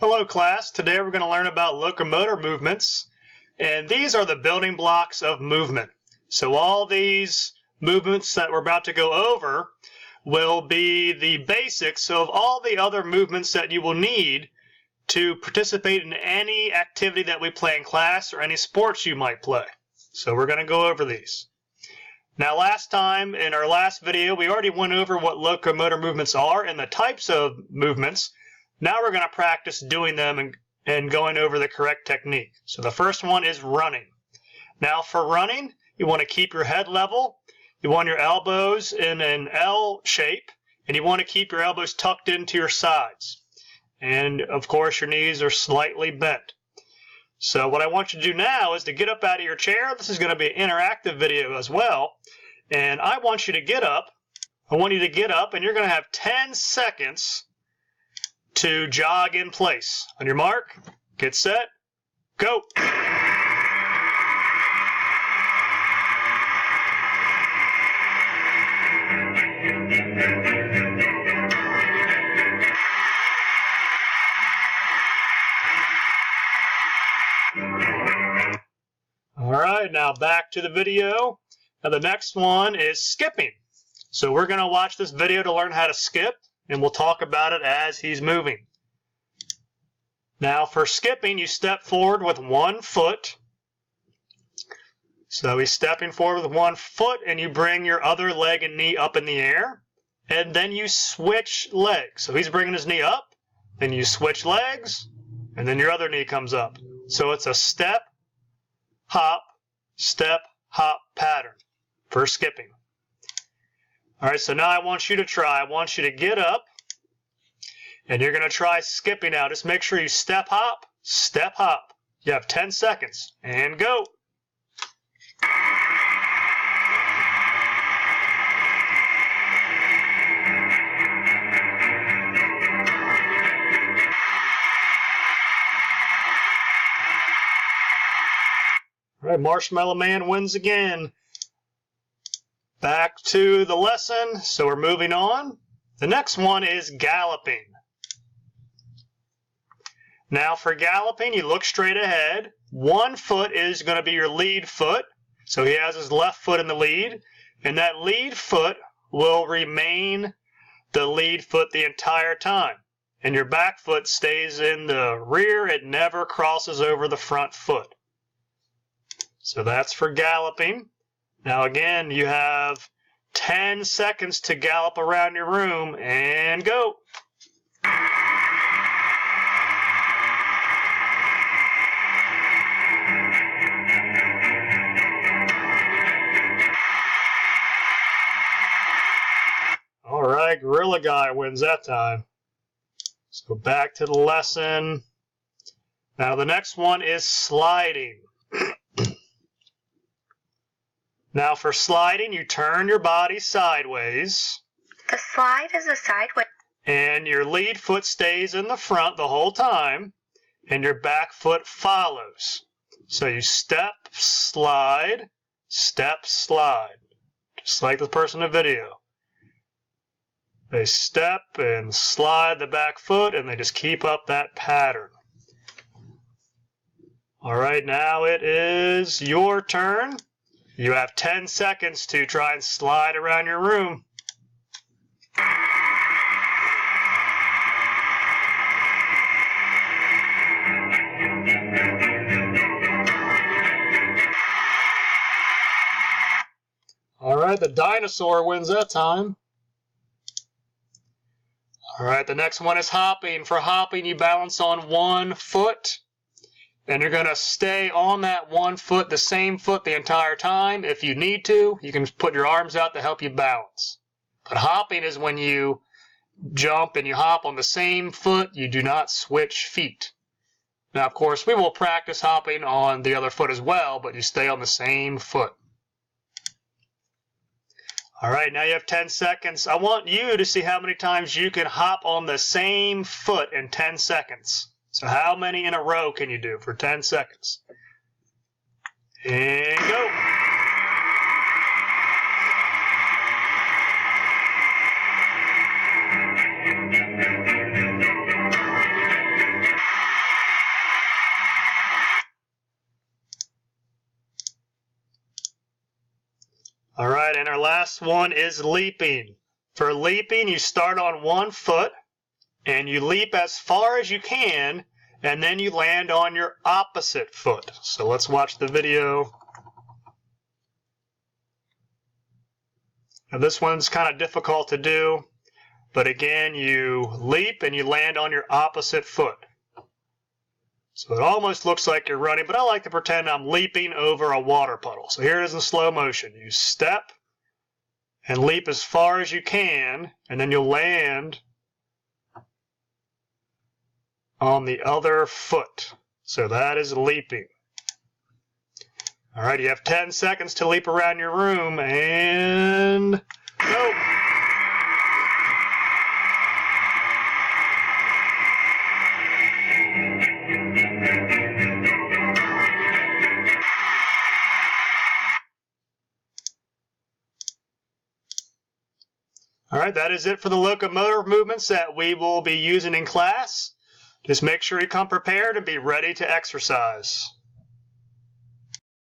Hello class, today we're going to learn about locomotor movements, and these are the building blocks of movement. So all these movements that we're about to go over will be the basics of all the other movements that you will need to participate in any activity that we play in class or any sports you might play. So we're going to go over these. Now last time, in our last video, we already went over what locomotor movements are and the types of movements. Now we're going to practice doing them and going over the correct technique. So the first one is running. Now for running, you want to keep your head level, you want your elbows in an L shape, and you want to keep your elbows tucked into your sides. And of course your knees are slightly bent. So what I want you to do now is to get up out of your chair. This is going to be an interactive video as well. And I want you to get up. I want you to get up and you're going to have 10 seconds to jog in place. On your mark, get set, go. All right, now back to the video. Now the next one is skipping. So we're going to watch this video to learn how to skip, and we'll talk about it as he's moving. Now for skipping, you step forward with one foot. So he's stepping forward with one foot, and you bring your other leg and knee up in the air, and then you switch legs. So he's bringing his knee up, then you switch legs, and then your other knee comes up. So it's a step, hop pattern for skipping. All right, so now I want you to try. I want you to get up, and you're going to try skipping now. Just make sure you step, hop, step, hop. You have 10 seconds, and go. All right, Marshmallow Man wins again. Back to the lesson, so we're moving on. The next one is galloping. Now for galloping, you look straight ahead. One foot is going to be your lead foot. So he has his left foot in the lead, and that lead foot will remain the lead foot the entire time. And your back foot stays in the rear. It never crosses over the front foot. So that's for galloping. Now again, you have 10 seconds to gallop around your room, and go. All right, Gorilla Guy wins that time. Let's go back to the lesson. Now the next one is sliding. Now for sliding, you turn your body sideways. The slide is a sideways. And your lead foot stays in the front the whole time, and your back foot follows. So you step, slide, just like the person in the video. They step and slide the back foot, and they just keep up that pattern. All right, now it is your turn. You have 10 seconds to try and slide around your room. All right, the dinosaur wins that time. All right, the next one is hopping. For hopping, you balance on one foot. And you're going to stay on that one foot, the same foot the entire time. If you need to, you can put your arms out to help you balance. But hopping is when you jump and you hop on the same foot. You do not switch feet. Now, of course, we will practice hopping on the other foot as well, but you stay on the same foot. All right, now you have 10 seconds. I want you to see how many times you can hop on the same foot in 10 seconds. So how many in a row can you do for 10 seconds? And go. last one is leaping. For leaping, you start on one foot and you leap as far as you can, and then you land on your opposite foot. So let's watch the video. Now this one's kind of difficult to do, but again, you leap and you land on your opposite foot. So it almost looks like you're running, but I like to pretend I'm leaping over a water puddle. So here it is in slow motion. You step and leap as far as you can, and then you'll land on the other foot. So that is leaping. All right, you have 10 seconds to leap around your room, and go. All right, that is it for the locomotor movements that we will be using in class. Just make sure you come prepared and be ready to exercise.